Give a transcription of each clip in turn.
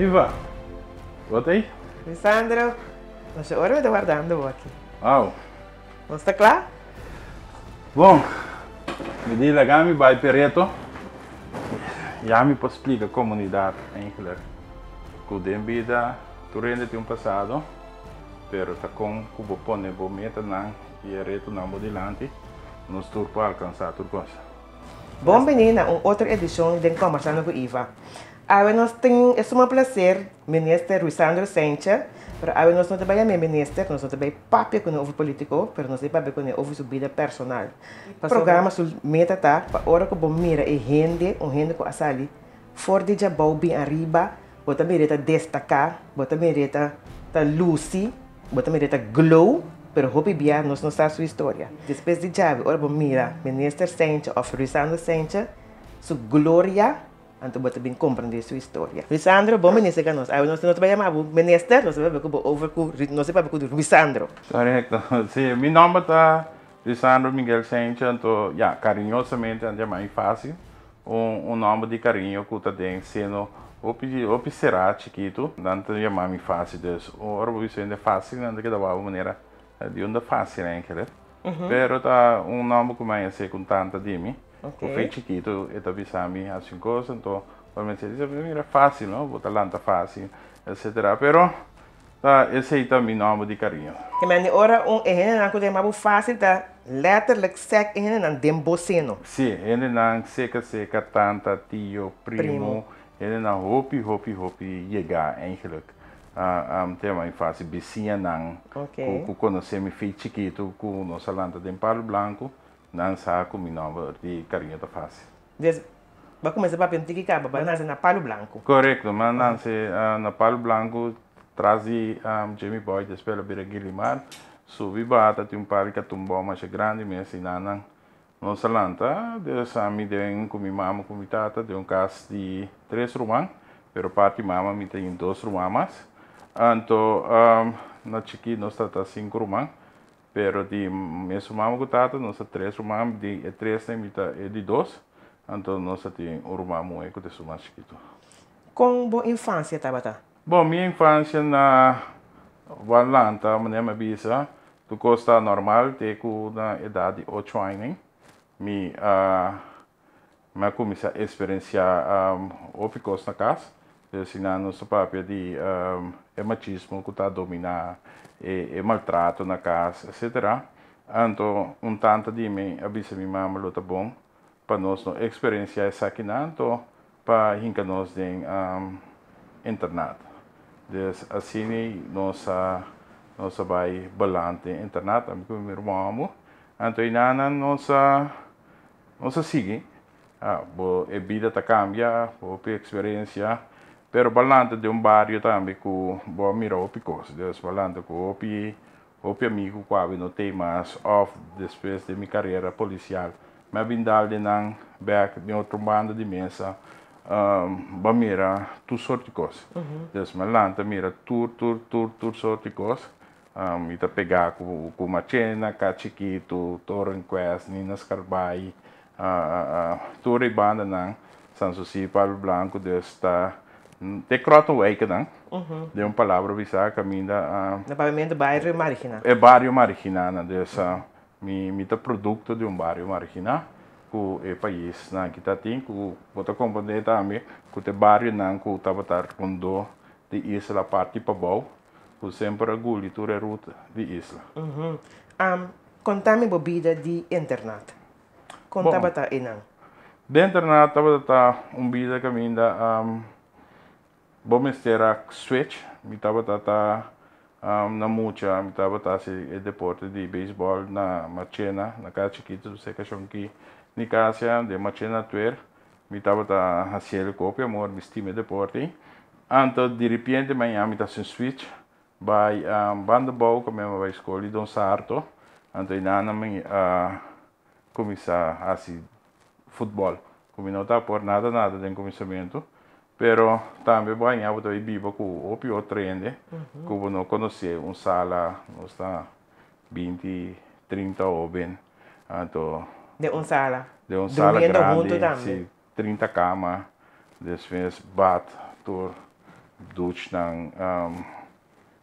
Iva, wat aí? Lisandro, nossa hora de guardando aqui. Wow. Você está claro? Bom, me diz lá, me vai perto. Já me explica a comunidade eigenlijk. Que den vida, tu rende tem passado, pero tá com cubo pone bo meta nan e reto na modelante, nos tur para alcançar tur coisa. Bom menina, uma outra edição de Conversando com Iva. Agora nós temos, é um prazer, ministro Lisandro Sencha, pero agora nós não trabalhamos ministro, nós não trabalhamos papel com o político, pero nós trabalhamos com a sua vida personal. O programa sul meta tá, para hora que bom mira e rende, rende com a sali, for de jabou bem arriba, bota mereta destacar, bota mereta tá luci, bota mereta glow, pero hopi bia nós não sabe sua história. Depois de jab, ora bom mira, ministro Sencha, of Lisandro Sencha, sua glória, então bota bem compreender sua história. Lisandro, bom ministro que nós. Aí nós não trabalhamos ministro, nós sabemos que over nós sabemos que Lisandro. Correto. Sim, meu nome é Lisandro Miguel Sencha, então, carinhosamente, é mais fácil. Nome de carinho que está sendo será chiquito, não é mais fácil. Ora, isso é fácil, não é que dá uma maneira de onde fácil, né? Pero tá nome que mais é com tanta de mim. Okay. Foi chiquito, e tá visami assim coisa, então, realmente, é fácil, não? Botar lanta fácil, etc. Pero, esse aí tá meu nome de carinho. Que mas ora não que é mais fácil tá letterlijk sec não demboceno. Sim, ele não seca tanta tio primo, ele não hopi chegar eigenlijk. Tem mais fácil vizinha não. Okay. Quando você me fez chiquito, com nossa lanta de palo branco. Não sabe como meu nome de carinho tá fácil. Vai começar para pintar que acaba, vai nascer na palo branco. Correto, mas nasce na palo branco, traz Jamie Boy da escola Bira Guilherme, subi bata, tem palo que tumbou mais grande, mas assim não. Nossa lanta, Deus a mim deu com minha mama, com minha tata, deu casa de 3 rumãs, pero parte mama me tem 2 rumãs. Então, na chiqui nós tá 5 rumãs. Pero de mesmo mama com tata, nós três irmãos, de três é de 2, então nós temos um irmão muito que é mais chiquito. Com boa infância, Tabata? Bom, minha infância na Valanta, minha bisa, tu costa normal, tenho na idade de 8 anos, me comecei a experienciar o que costa na casa, ensinando nosso papel de machismo que está dominar e maltrato na casa, etc. Então, tanto de mim, avisa minha mãe, luta bom, para nós não experienciar isso aqui, então, para hincar nós em internato. Então, assim, nós vai balante internato, amigo meu irmão, então, nós seguimos, a vida está cambia, a experiência. Pero balante de bairro também que vou mirar o picos, Deus balante com o amigo que não tem mais off depois de minha carreira policial, mas vindal de não back de outro bando de mesa, vou mirar tu sorte de coisas, Deus balante mira tu sorte de coisas, me tá pegar com machena, cachiquito, torre quest, ninas carbai, torre banda não, sansusi palo branco Deus está de croto wake dan, de palavra bisa caminho no pavimento bairro Marikina. É bairro Marikina, né? Dessa me tá produto de bairro Marikina, que é país na que tá tem, que bota compreender também, que o bairro não que tava rondo de isla parte para bom, que sempre agulha toda a ruta de isla. Contame bebida de internato. Contava tá inang. De internato tava vida caminho da bom era switch, me estava na mucha, me estava se deporte de beisebol na machena, na casa chiquita, você que achou que ni casa de machena tuer, me estava a fazer cópia, amor, me estima deporte. Então, de repente, manhã me estava switch, vai banda bom, como eu vai escolher Dom Sarto, então inana me começar a fazer futebol, como não está por nada de começamento. Pero também banha eu estou vivo com o pior treino, como não conhecia sala, não está 20, 30 homens, então de sala grande, sim, 30 camas, depois bat, tour, Dutch ng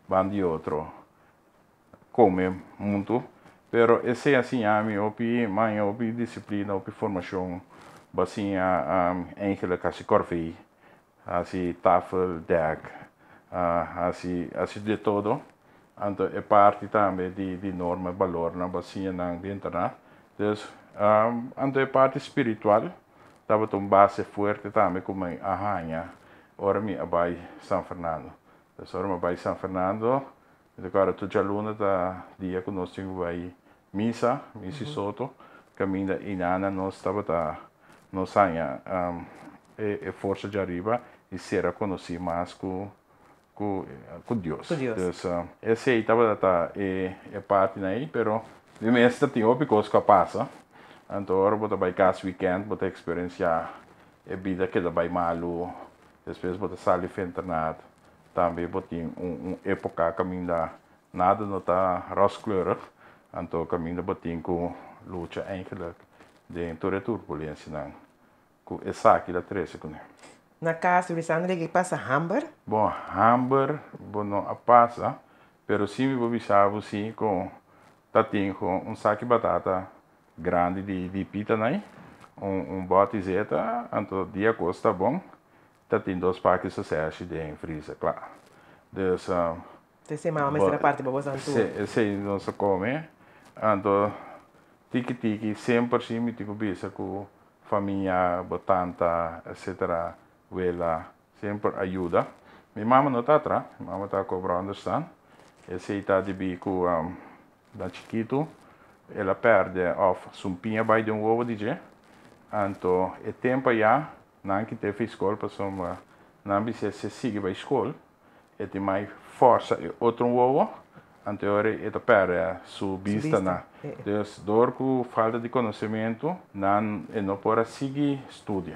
bandi outro come muito, pero esse assim opi disciplina, opi formação, basinha enkele kasi corvée, assim tafel, dek, assim de todo. Anto é parte também de norma, valor na basinha ng internet. Dus, anto é parte espiritual, dapat base forte também como a arranha. Ora mi abai San Fernando. Dus ora mi abai San Fernando. Agora tu já luna da dia que nós tínhamos aí missa soto. Caminha inana nós estava nós saia e força de arriba e será conhecido mais com Deus. Dus esse aí estava é parte aí, pero de mês tem outra coisa que passa. Então ora bota vai cas weekend, bota experienciar a vida que da vai malu. Depois bota sair para internet. Também botem época caminha nada não está rooskleurig. Então caminha botem com luta eigenlijk de toda turbulência não. Com essa aqui da 13 com. Na casa do Sandra que passa hamburger. Bom, hamburger, bom não a passa, pero sim me observo sim com tatinho com saco de batata grande de pita né, bote zeta, então dia custa bom. Tem 2 pacotes de sucesso de freezer, claro. Dus, Você mas era parte para você antu. Se não se come, então tiki sempre sim me tipo bisa com família, botanta, etc. Vela sempre ajuda. Minha mama não está atrás, minha mama está cobrando understand. Esse está de bico da chiquito, ela perde of sumpinha by de ovo DJ. Então, é tempo já não que teve escola, passou não se sigue para a escola, e tem mais força outro ovo, então ele perde sua vista, né? Então, dor com falta de conhecimento, não pode seguir estudo.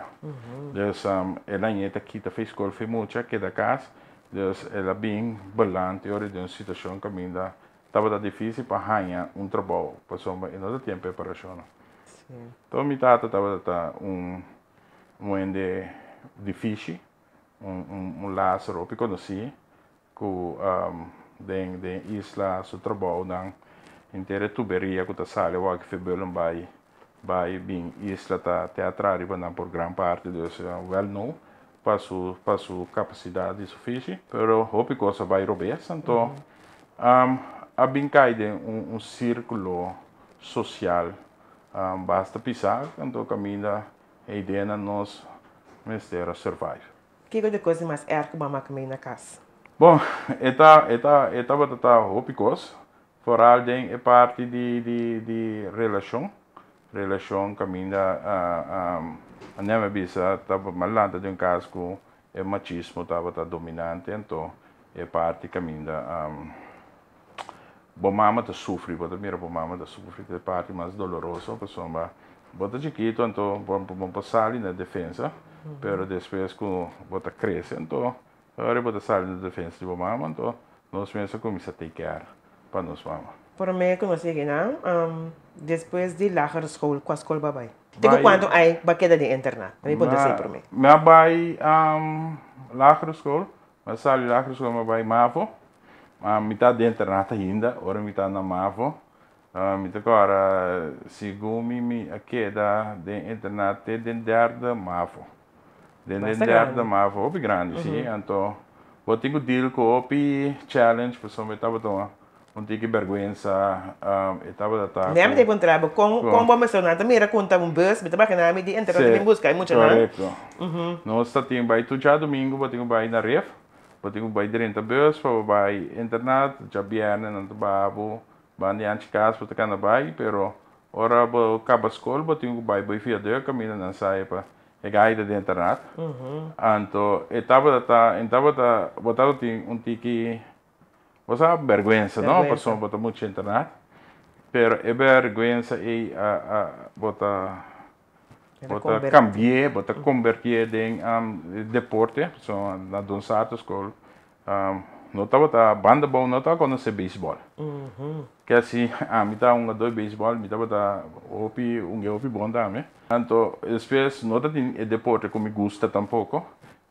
Então, ela ainda aqui fez escola, fez muito, que da casa, então ela bem balante, ora de uma situação que ainda estava difícil para ganhar trabalho, passou em outro tempo de preparação. Então, minha tata estava muito difícil, Lázaro, que conheci, com de isla, seu trabalho, na inteira tuberia, que está sale, o que febelo vai bem isla teatral, para por grande parte, dus well known, para sua capacidade suficiente, pero hope coisa vai robessa, então, a bem cai de círculo social, basta pisar, então caminha a ideia nós mestre survive. Que coisa mais é que mama caminha na casa? Bom, eta batata hopicos, vooral é parte de relação caminha a neve bisa tava malanta de caso com o machismo tava dominante, então é parte caminha bom mama tá sofre, bota mira bom mama tá sofre, é parte mais dolorosa, pessoa bota chiquito, então bom passar na defesa, pero depois com bota cresce, então agora bota sair na defesa de bom mama, então nós mesmos começa a take care para nós mama. Por mim, como se diz, depois de lagere school, qual escola vai? Digo quando aí baqueda de internet, não pode ser por mim. Mas vai lagere school, mas sai lagere school, mas vai MAVO. Metade de internet ainda, ora metade na MAVO. Agora, segundo me a queda de internet é de derde MAVO. De derde MAVO, bem grande, sim. Então, eu tenho deal com o challenge, pessoal, eu estava não tinha vergonha, estava da nem me tem trabalho com bom mencionar, também era conta bus, mas também na de internet tem busca, muito não. Correto. Nós temos vai tu já domingo, temos vai na ref. Temos vai direto a bus, vai internet, já viene não trabalho, bandi antes casa, para cá na vai, pero ora acaba a escola, temos vai via de caminho na saia para a guia de internet. Então, estava botava tiki você há vergonha, não? Pessoa bota muito internet, pero é vergonha bota cambiar, bota convertir em deporte, pessoa na dançar escola, não estava banda bom, não estava conhecendo beisebol. Que assim, me dá dois beisebol, me dá hopi bom também. Então, depois não tem deporte que me gusta tampouco.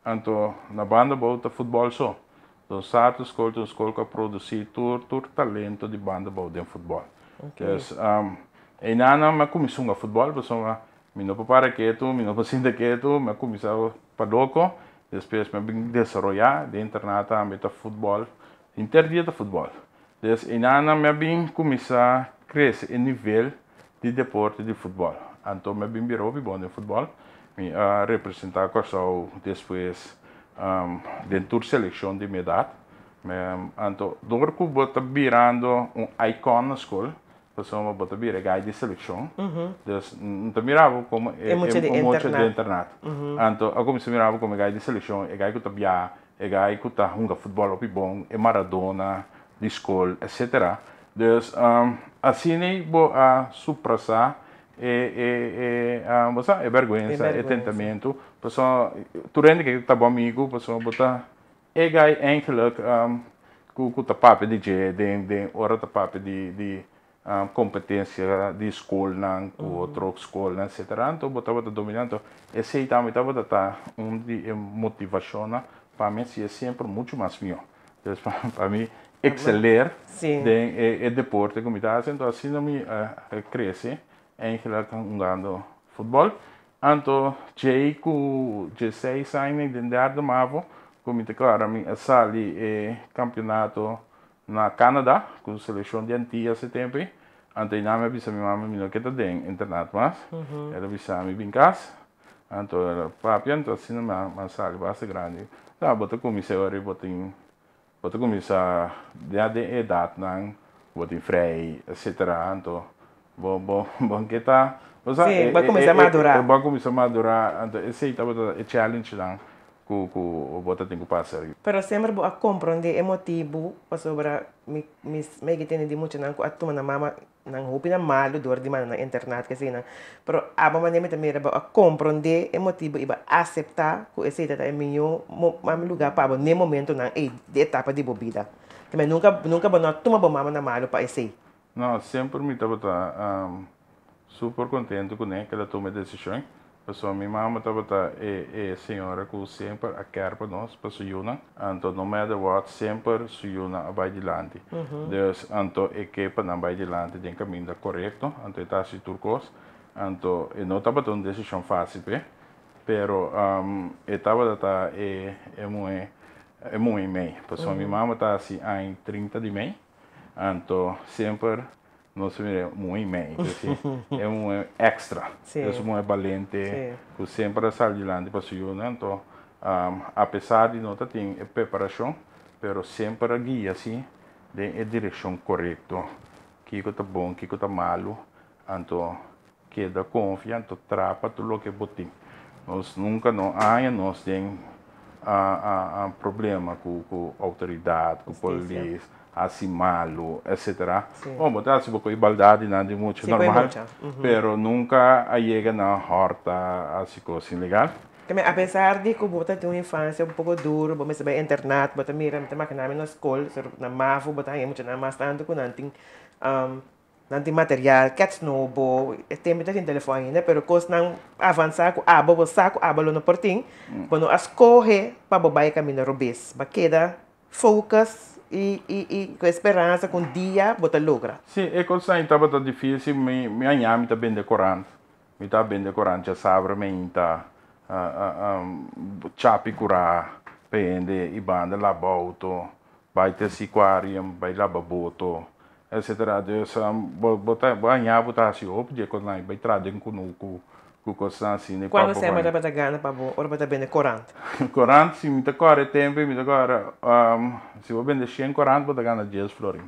Anto na banda bouta futebol só. Então, certo escola que produzir todo talento de banda bouta em futebol. Okay. Então, e nana me começou a futebol, pessoal, me não para quieto, me não precisa quieto, me começou para loco, depois me vim desenvolver de internata a meta futebol, interdia de futebol. Então, e nana me vim começar a crescer em nível de deporte de futebol. Então, me vim virou bom de futebol, me representar com o depois dentro da seleção de minha idade. Então, door que bota virando icon na escola, pessoal bota vira guide de seleção. Então, não mirava como É muito de internato. internato. Então, eu comecei a mirar como guide de seleção, é guide que tá via, é guide que tá jogando futebol op bom, é Maradona, de escola, etc. Então, assim nem vou a supressar é vergonha, é tentamento. Pessoal, tu rende que tá bom amigo, pessoal botar é gai eigenlijk ku ta pape de ora ta pape de competência de escola nan ku outra escola etc. Então botava dominante e sei também tava tá de motivação para mim é sempre muito mais melhor. Então para mim exceler de deporte como tá então assim não me cresce eigenlijk jogando futebol. Então jei ku 16 anos de derde mavo como claro, a sali é campeonato na Canadá, com a seleção de Antillas esse tempo. Antes não me avisa minha mãe, não que tá dentro internet mas, ela avisa me bem casa. Então ela papi, então assim uma sali bastante grande. Tá, bota comecei a bota começar de idade não, bota em frei, etc. Então bom que tá. Sim, vai começar a madurar. Vai começar a madurar, então esse aí tá bota challenge não. O bota tem que passar. Pero sempre a compreender o motivo sobre me que tem de muito não a tuma na mama não roupa na malo dor de mana na internet que assim pero a mama nem também a compreender o motivo e aceitar que esse é meu lugar para nem momento não é de etapa de bebida que mas nunca não toma bom mama na malo para esse. Não, sempre me estava super contente com que ela tome decisão. Pessoal, minha mãe estava a senhora que sempre a quer para nós, para sujuna. Então, no matter what, sempre sujuna a vai adiante. Então, é que para não vai adiante tem caminho correto. Então, está se turcos. Então, não estava uma decisão fácil, pero estava é muito bem. Pessoal, minha mãe está assim em 30 de maio. Então, sempre nós somos muito bem, é um extra, é muito valente, que sempre sai adiante para o então, apesar de não ter preparação, mas sempre guia assim, de direção correta, que está bom, que está malo, então, que dá confiança, trapa tudo o que botem. Nós nunca não há, nós temos problema com a autoridade, com a polícia, assim malo, etc. Bom, botar se com igualdade não é muito normal, pero nunca chega na horta assim coisa legal. Apesar de que você tem uma infância pouco dura, você vai internet, você mira, você máquina na escola, na MAFO, você tem muito mais tanto que não tem material, que é novo, tem muita gente telefone, né? Pero coisa não avançar com aba, você saco aba no portinho, quando escorre para bobai caminho robês, baqueda, focus e com esperança, com dia, você logra. Sim, é coisa que estava difícil, me anhame está bem decorando, me está bem decorando, já sabe, me está chapi curar, pende, e banda lá boto, vai ter aquário, vai lá boto, etc. Deus, botar assim, obje quando vai trazer com coisa assim. Quando você vai para ganhar para bo, ou para bem corante. Corante, se me tocar tempo, me tocar, se eu vender 100 corante, vou ganhar 10 florim.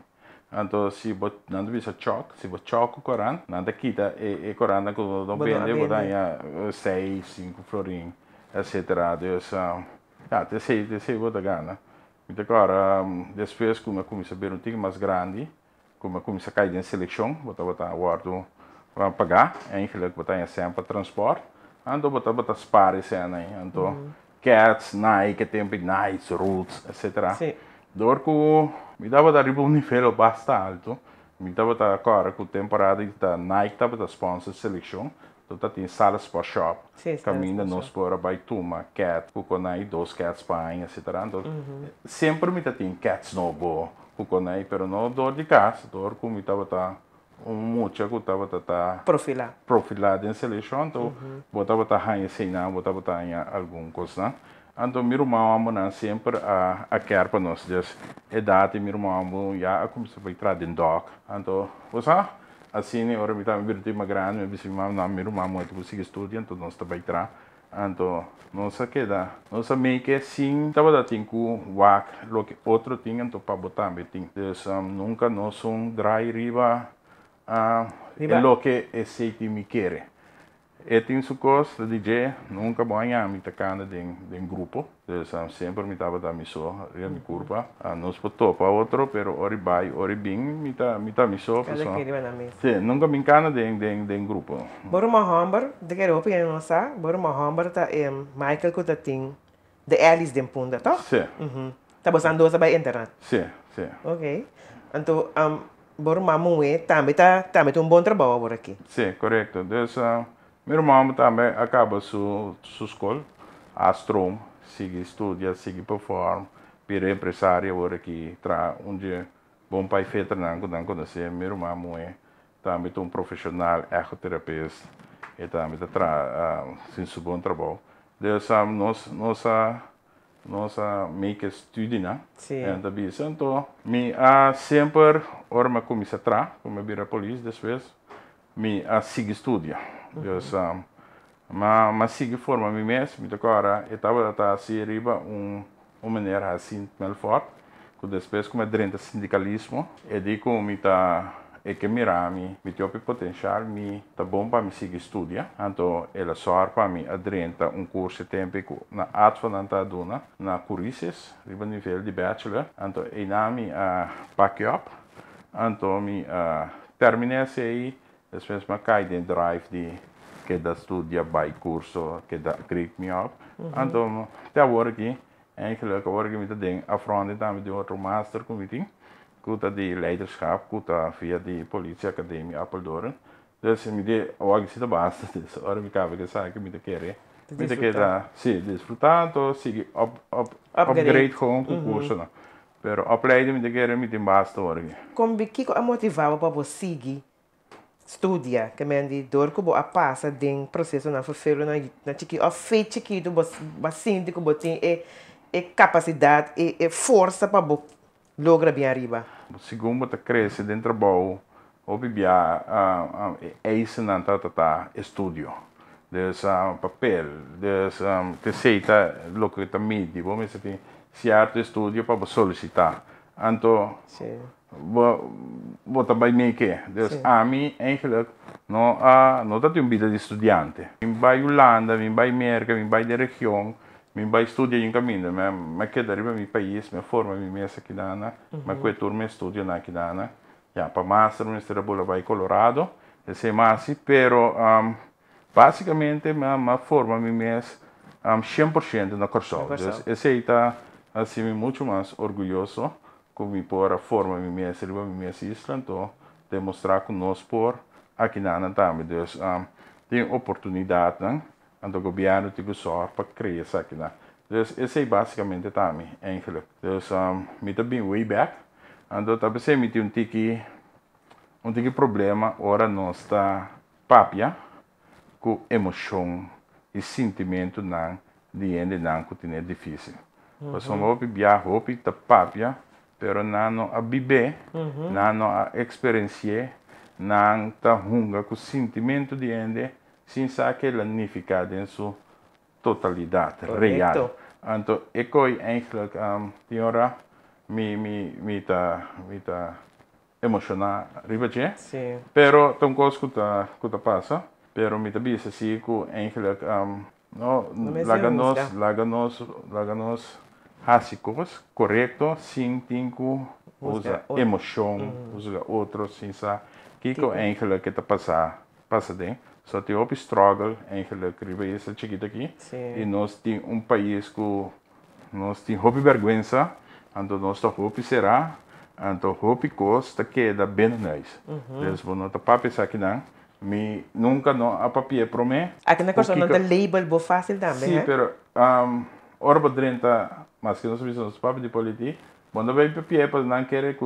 Então, se você não visa choque, se você choque o corante, nada quita e corante que não vende, vou ganhar 6, 5 florim, etc. Deus, sei vou ganhar. Me tocar, depois como eu comecei a ver um time mais grande, como eu comecei a cair em seleção, vou guardo para pagar, eigenlijk betaal sempre transport. Então bota spare cena, então Cats, Nike, tempo Nice, Roots, etc. Door que me dava dar um nível bastante alto, me dava agora com temporada da Nike estava da sponsor seleção, tu tá tem salas para shop, Sim, caminha nos por vai tuma cat, kukonai dois cats para etc. Então, sempre me tá tem cats no go, kukonai, pero no dor de casa, dor como tava tá mucha que tava tá Profilar. profilado em seleção, então botava tá aí sem nada, botava tá em algum coisa, né? Então, meu irmão amo sempre a quer para nós, dus idade meu irmão amo já começou a entrar dentro doc, então, você assim, né, ora me tá me virtu uma grande, me disse meu irmão muito conseguir estudar, então nós tá vai entrar, então nossa queda, nossa meio que assim, tava da tinha wak, lo que outro tinha, então para botar me tinha, dus nunca nós dry riba, é lo que esse time quer. E tem su costa DJ, nunca banha mi tacana den grupo, dus sempre mi tava da miso, mi curva, nos topa outro, pero ori bai, ori bing, mi ta miso, Cada que riba na mesa. sì, nunca mi cana den grupo. Boro ma hamber, de que roupa não sa, boro ma hamber tá Michael que tá tem de Alice den punda, tá? Sì, Tá botando dois by internet. sì, sì, Ok. Então, boro ma moe, também tem bom trabalho por aqui. sì, corretto. Dus meu irmão também acaba sua escola, Astrom, sigue studia, sigue perform, vira empresário agora que tra onde bom pai feita não quando se meu irmão é também um profissional ergoterapeuta e também tra sem seu bom trabalho. Dus nossa meio que estuda, né? Sim. Então, me sempre ora me começa a tra, como vira polícia depois, me sigue estudia. Dus mas sigue forma me mesmo, então agora eu estava assim riba maneira assim muito forte, que depois como dentro do sindicalismo, e digo me que me tem potencial, me tá bom para me seguir estudia, então ela só para me adrenta curso técnico na Advanantaduna, na Curices, riba nível de bachelor, então e na me pack up, então me terminei aí. Depois me cai dentro drive que da studia by curso que da create me up. Então, até agora aqui, eigenlijk agora que me tá dentro a frente também de outro master committee, que tá de leiderschap, que tá via de Politie Academie Apeldoorn. Dus me de agora que se basta, dus agora me cabe que sabe que me te querer. Me te queda, sim, desfrutar, então sigue upgrade com o curso, não. Pero opleiding me te querer me te basta agora. Como que a motivava para você seguir? Studia, que men di dor ko bo a passa den processo na fulfillo na tiki of feito tiki do basinti ko botin e capacidade e força para bo logra bem arriba. Segundo você cresce dentro do trabalho, o bibia é isso não tá estudio, des papel, des te seita lo que tá midi, vamos dizer certo estudio para solicitar. Então, wat bij mij ke. Dus a mim eigenlijk no dat een vida de estudante. Vim bij Holanda, vim bij Amerika, vim bij de região, vim bij studia in cammino, ma che arriva mi país, me forma mi mesa aqui dana, ma que turma studio na aqui dana. Ja, para master me estará bola bij Colorado, esse masi, pero basicamente ma forma mi mes 100% na Corsol. Dus esse está assim muito mais orgulhoso. Como por a forma me mestre isla, então demonstrar que nós por aqui na também, dus tem oportunidade, né? Então o governo tem que só para criar isso aqui na, dus esse é basicamente também, eigenlijk, dus me também way back, então também se me tem um tiki problema, ora nós está papia com emoção e sentimento não de não que tem difícil, mas como viajar hopi tá papia pero não a viver, não a experienciar, não a hunga com o sentimento de ende, sem saber que ela significa em sua totalidade, real. Então, é que eigenlijk, senhora, me tá emocionar, ribache, pero tão coisa que tá passa, pero me tá bisa assim que eigenlijk, laganos básicos, correto, sem tinco usa emoção, usa outro, sem sa, que eigenlijk que tá passa dentro, só tem op struggle, eigenlijk riba essa chiquita aqui, e nós tem país que nós tem hobby vergonha, então nós tá hobby será, então hobby costa que da bem nós, então nós tá para pensar que não, Mi nunca no a papel para mim. Aqui na questão não tem label bo fácil também, Sim, né? pero orba drenta, mas que nós precisamos papo de política. Quando vai papel para não querer que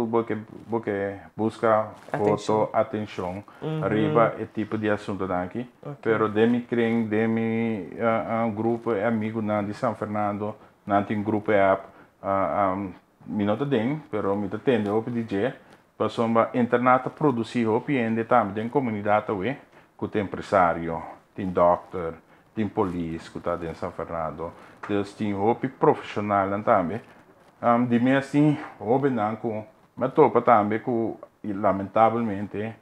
porque busca foto, atenção, arriba é tipo de assunto daqui. Pero demi creem, demi grupo é amigo na de São Fernando, não tem grupo app, mi nota den, pero mi ta tende op DJ, passomba internata produzir op e também tem comunidade we, que tem empresário, tem doctor, tem polícia, que está dentro de São Fernando, dus tem op profissional também. De mim assim, op não com, mas topa também com lamentavelmente,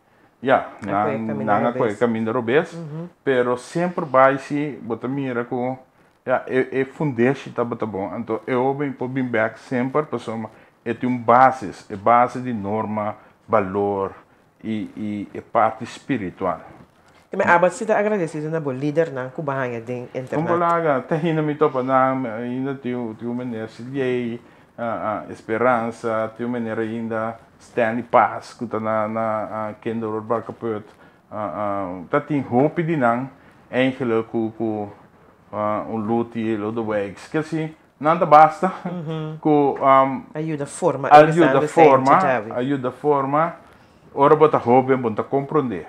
não é caminho robês, pero sempre vai se botar mira com fundeste tá bom, então eu bem por bem back sempre pessoa tem base de norma, valor e parte espiritual. Mas a você está agradecido na boa líder na Cubanha de internet. Como lá, tá ainda me topa na ainda tem maneira se esperança, tem maneira ainda Stanley Pass que tá na Kendall Barcaput, tá tem hope de não eigenlijk com luti lo do wegs que assim nada basta com ajuda forma ora bota hobby bota compreender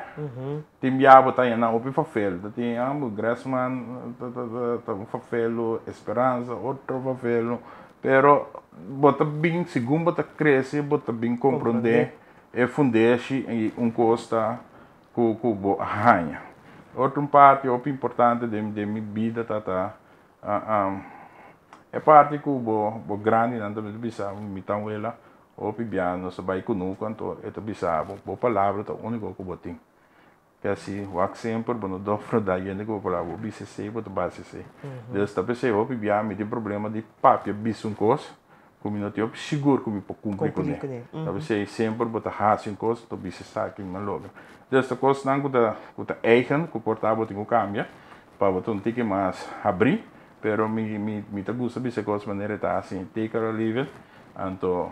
tem já bota na opi papel tem Grassman um papel esperança outro papel pero bota bem segundo bota cresce bota bem compreender e fundeixe e costa com bo arranha. Outra parte importante da minha vida é parte que o grande não deve bisa me tão ela ou piano só vai com quanto é bisa bo palavra tá único que botem que assim o sempre quando dobro da gente que palavra o bisa sei botar base sei desta pessoa o piano me tem problema de papel bisa coisa como não tenho seguro que me pode cumprir com ele deve ser sempre botar raça coisa to bisa sabe uma logo desta coisa não que tá eigen que portável tem que cambiar para botar tique mais abrir pero me tá gusta bisa coisa maneira tá assim take a livre então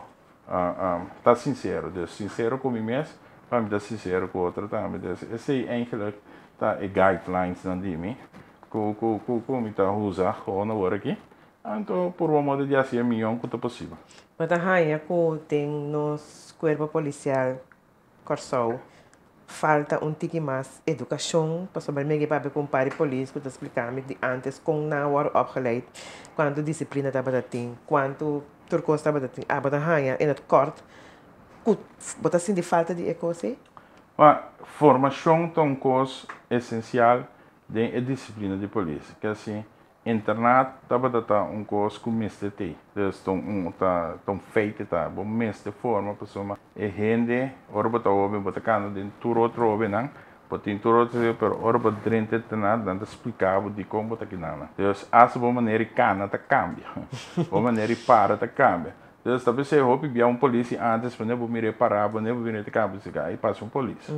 tá sincero com mim mesmo para me dar sincero com outra também esse eigenlijk tá guidelines não de mim que me tá usar ou na hora aqui então por uma modo de assim melhor que tá possível mas a rainha que tem nos corpo policial Corsol falta tique mais educação para saber melhor para comparar polícia que explicar me de antes com na hora opgeleid quanto disciplina tá batatin quanto turcos tá batatin a rainha em het kort bota assim de falta de ecosse formação é uma coisa essencial da disciplina de polícia que assim internat tá uma coisa que mestre tem então feito tá bom mestre forma pessoa e rende ora bota homem bota cano de tur outro homem não botin tur outro pero ora bota drente tá dando explicava de como bota aqui não então as boa maneira cana tá cambia boa maneira para tá cambia então talvez se hope via polícia antes para não me reparar para não vir te cabo se aí passa polícia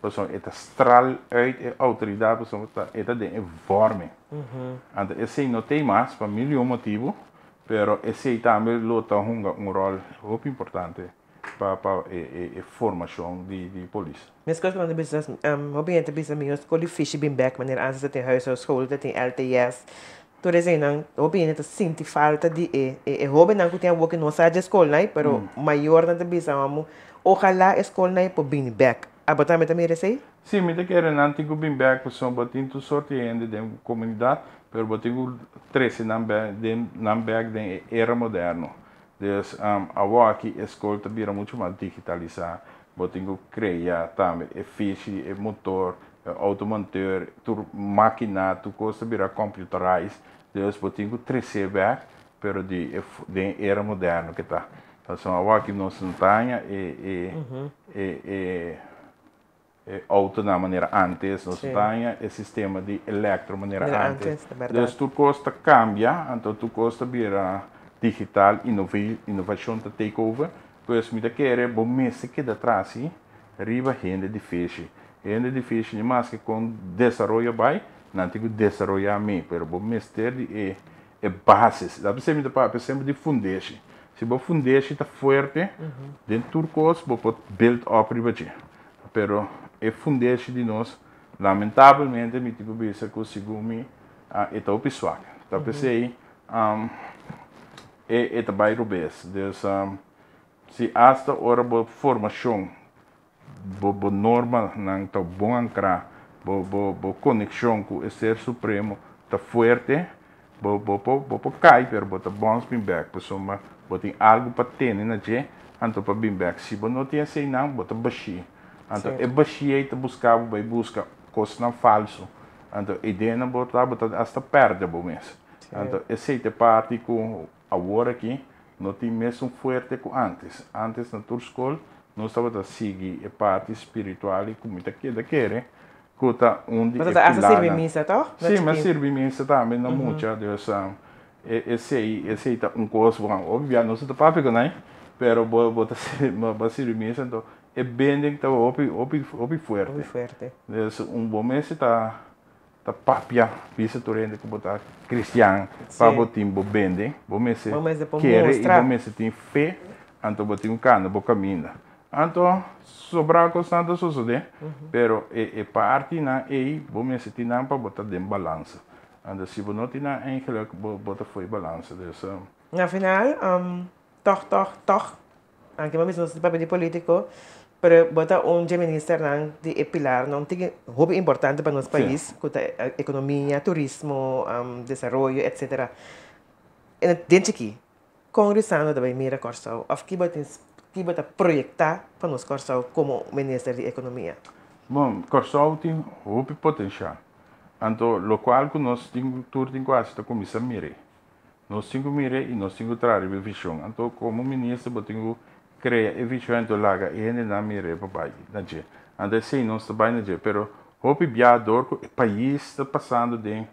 pessoa eta stral uit autoridade pessoa eta de informe então esse não tem mais para milhão motivo pero esse também luta rol muito importante para a formação de polícia. Mas quando business obviamente business minha escola fish been back maneira antes de ter huishoudskool de ter LTS tu resenang obviamente sinti falta de hobby não que tem work no side escola né pero maior não bisa amo ojalá escola né por bem back abota também receio sim me te quero não tenho bem back pessoa botin tu sorte ainda de comunidade pero botin 13 não back de era moderno dus a aqui escola tá vira muito mais digitalizar botin criar também fish motor automonteur, tu máquina, tu costa vira computerized, dus botinho 3C back, pero de era moderno que tá. Então aqui nós não tenha auto na maneira antes, nós tenha o sistema de eletro maneira antes. Dus tu costa cambia, então tu costa vira digital, inovação tá take over, pois me da querer bom mês que da trás, riba rende difícil. É difícil demais que com desenvolvimento vai, não tem que desenvolver mim, pero bom mestre é bases, dá para ser muito para sempre de fundeixe. Se o fundeixe está forte, dentro do curso, vou build up riba, pero é fundeixe de nós lamentavelmente, mi tipo bisa com segumi eta o piswak. Tá pensei, eta vai rubes. Dus, se hasta hora bo formação, bo norma nang ta bom ancra, bo conexão com o ser supremo, tá forte, bo cai, pero bo tá bons bem back, pessoa, bo tem algo para ter, né, je, anto para bem back. Se bo não tem assim não, bo tá baixi. Anto é baixi aí tá buscar, vai buscar coisa não falso. Anto ideia não botar, hasta perde bo mesmo. Anto esse é parte com agora aqui, não tem mesmo forte que antes. Antes na tua escola nós estava a seguir a parte espiritual e como está aqui daquele, que está onde mas essa serve missa, tá? Sim, mas serve missa também não muita, Deus esse tá coisa bom, óbvio, não se tá papo né, pero bota serve missa então é bem que tá opi forte. Deus bom mês tá papia, visa torrente que botar cristiano, para botar bem, bom mês querer e bom mês tem fé, então botar cano, bo caminha. Então, sobrar constante sucede, pero parte na bom mês tem não para botar de balança. Então, se você não tem na eigenlijk botar foi balança, dus. Na final, toch, anche mesmo se papel de político, pero botar minister de pilar não tem hobby importante para nosso país, com a economia, turismo, desenvolvimento, etc. E dentro aqui, congressando também mira corso, of que bota projetar para nós corso como ministro de economia. Bom, corso tem hobby potencial. Então, o qual que nós temos tudo em quase da comissão mire. Nós temos mire e nós temos trazer a visão. Então, como ministro, eu tenho criar a visão do laga e ainda não mire para baixo, não é? Então, sim, nós trabalhamos, pero hobby viador que o país está passando de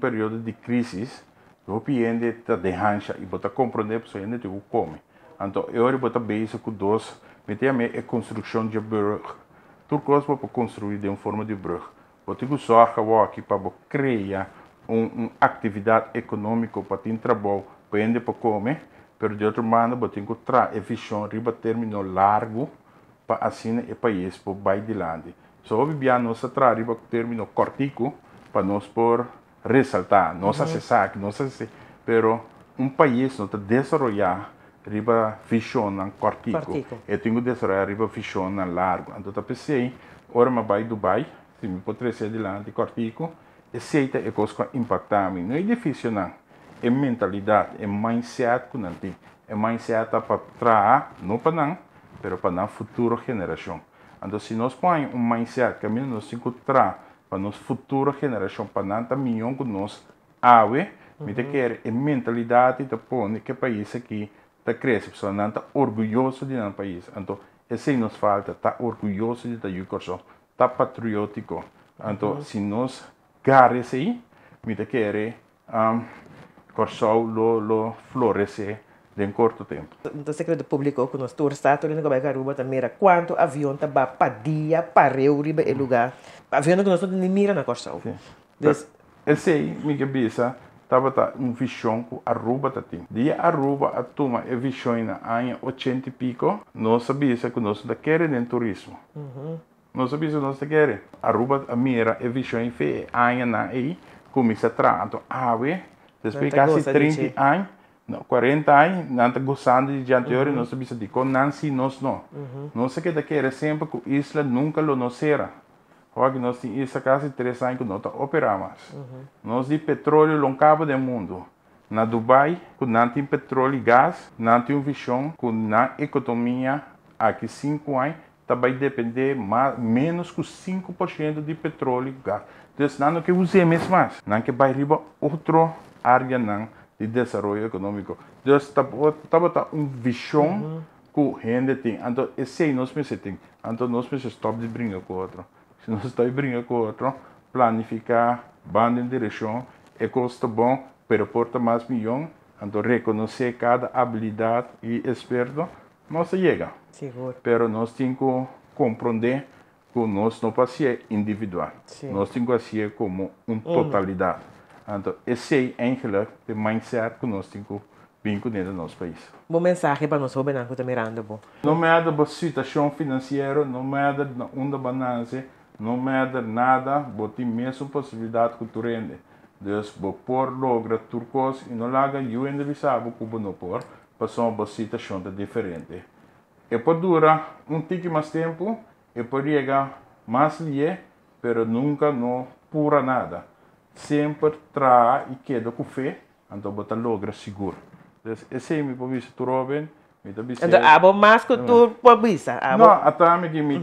período de crise, hobby ainda está derrancha e bota compreender para ainda tem o come. Então, eu bota base com dois, meter a construção de brug. Tudo coisa para construir de uma forma de brug. Você tem que sorte para criar uma atividade econômica para ter trabalho, para ainda para comer, mas de outra maneira você tem que trazer a visão riba terminal largo para assim o país para vai adiante. Só obviamente nós traz riba terminal cortico para nós por ressaltar, nós acessar, nós acessar, pero país não está desenvolver riba visão na cortico, e tem que desenvolver riba visão na largo. Então tá pensei, ora me vai Dubai, se me pode trazer adiante cortico, aceita é coisa que impacta a mim. Não é difícil não. É mentalidade, é mindset que não tem. É mindset para trás, não para não, mas para a futura geração. Então, se nós põe mindset que nós temos que trazer para a nossa futura geração, para não ter milhão que nós ave, me quer é mentalidade de pôr que o país aqui está crescendo, pessoa não está orgulhoso de nosso país. Então, esse nos falta, está orgulhoso de estar está patriótico. Então, se nós garres aí, me quer Corsol lo florescer em curto tempo. Então, segredo público que nós todos estamos indo para Garuba também era quanto avião tá para dia para riba e lugar. Avião que nós não mira na Corsol. Esse aí, minha cabeça, estava visão que Aruba tá tem. Dia Aruba a toma a visão na ano 80 e pico, nós sabíamos que nós não queremos em turismo. Nós sabíamos que nós não queremos. Aruba a mira a visão em fe ano na aí, começa a tratar depois quase 30 anos, 40 anos, não está gostando de anterior, nós sabemos de com Nancy nós não. Nós que daquele sempre que a isla nunca lo nos era. Hoje nós temos isla quase 3 anos que não está operando mais. Nós de petróleo loncava do mundo. Na Dubai, que não tem petróleo e gás, não tem visão que na economia aqui 5 anos vai depender menos que 5% de petróleo e gás. Então, não que usemos mais, não que vai riba outro área de desenvolvimento econômico. Então, estava uma visão que a gente tem. Então, esse aí nós precisamos. Então, nós precisamos stop de brincar com o outro. Se nós estamos brincando com o outro, planificar, banda em direção, é custa bom, pero porta mais milhão. Então, reconhecer cada habilidade e esperto, nós chega. Seguro. Pero nós temos que compreender que nós não podemos ser individual. Nós temos que ser como uma totalidade. Então, esse é o mindset que nós temos que vir dentro do nosso país. Bom mensagem para nós, Roberto, que está mirando. Não é da situação financeira, não é da onda balança, não matter nada, botem mesmo possibilidade que tu rende. Dus por logra turcos e não laga eu ainda bisabo que não por, passou uma situação diferente. E por dura tique mais tempo, e por chegar mais lie, pero nunca não pura nada. Sempre trai e queda com fé, então bota logra seguro. Dus esse é meu povista tu Robin, Então, abo mais que tu pobisa. não, até me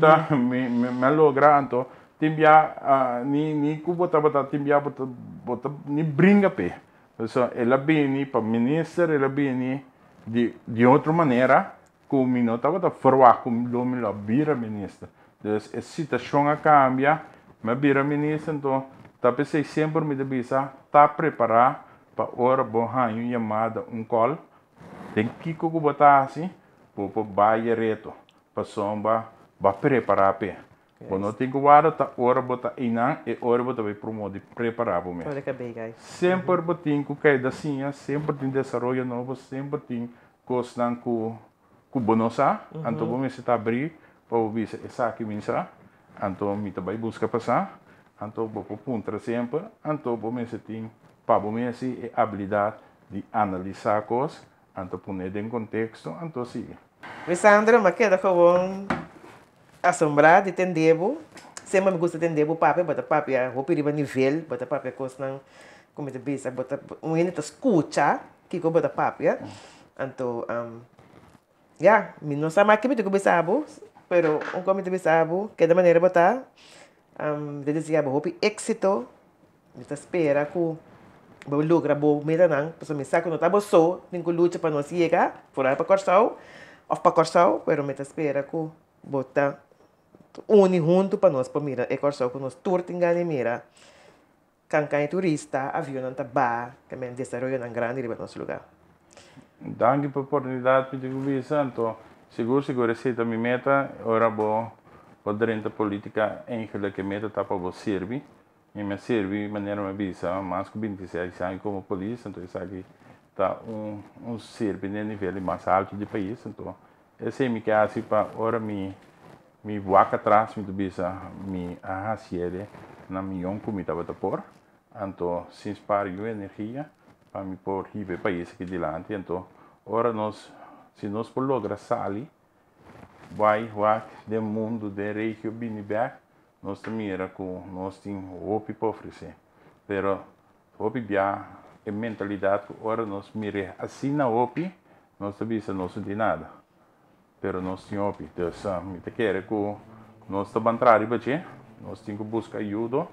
logra, então timbia ni ku bota timbia bota ni brinca pe. Então, ela bem para minister, ela bem de outra maneira, como não estava forward como lo me lo bira minister. Então, a situação cambia, me bira minister, então tá pensei sempre me devia tá preparar para hora bom uma chamada, call. Tem que botar assim, para baia reto, para sombra, para preparar pe. Quando tem que guardar, tá hora botar inang e hora botar vai promover preparar para mim. Sempre botem que cair da sinha, sempre tem desenvolvimento novo, sempre tem coisas que bonosa, então vamos se abrir para ouvir essa aqui minha, então me também busca passar, então vou ponta sempre, então vamos se tem para vamos se habilidade de analisar coisas, então pôr em contexto, então siga. Sandra, mas queda com assombrado e tendebo. Sempre me gusta tendebo papi, bota papi a roupa de nível, bota papi a coisa não, como te bisa, bota um inito escuta, que bota papi, então, me não sabe mais que me te bisabo, pero como te bisabo, que da maneira botar, de dizer roupa éxito, me te espera que vou lograr bom meta não, pessoal me saca não tá bom só, tem que lutar para nós chegar, fora para corção, ou para corção, pero me te espera que bota uni junto para nós para mira, é corção que nós turta engane mira, cancan turista, avião não tá ba, que me desenvolve em grande para nosso lugar. Danke per oportunidade de conversar, então seguro receita minha meta, ora vou poder entrar política em que meta tá para você servir. E me serve de maneira mais bisa, mais que 26 anos como polícia, então isso aqui está serve no nível mais alto do país, então esse é o que assim para ora me vaca atrás me bisa me arrasiere na minha comida para por, então se inspira energia para me pôr o país aqui dilante, então ora se nós por lograr sair, vai do mundo da região Biniberg. Nós também era com nós tínhamos OPI para oferecer, pero OPI já é mentalidade que ora nós mire assim na OPI nós também não tem nada, pero nós tínhamos OPI, então me te quer que nós estamos entrando para nós temos que buscar ajuda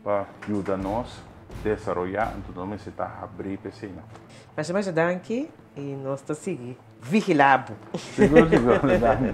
para ajudar nós a desenvolver, então nós está abrir para cima. Mas danke e nós estamos seguindo vigilado. Seguro, danke,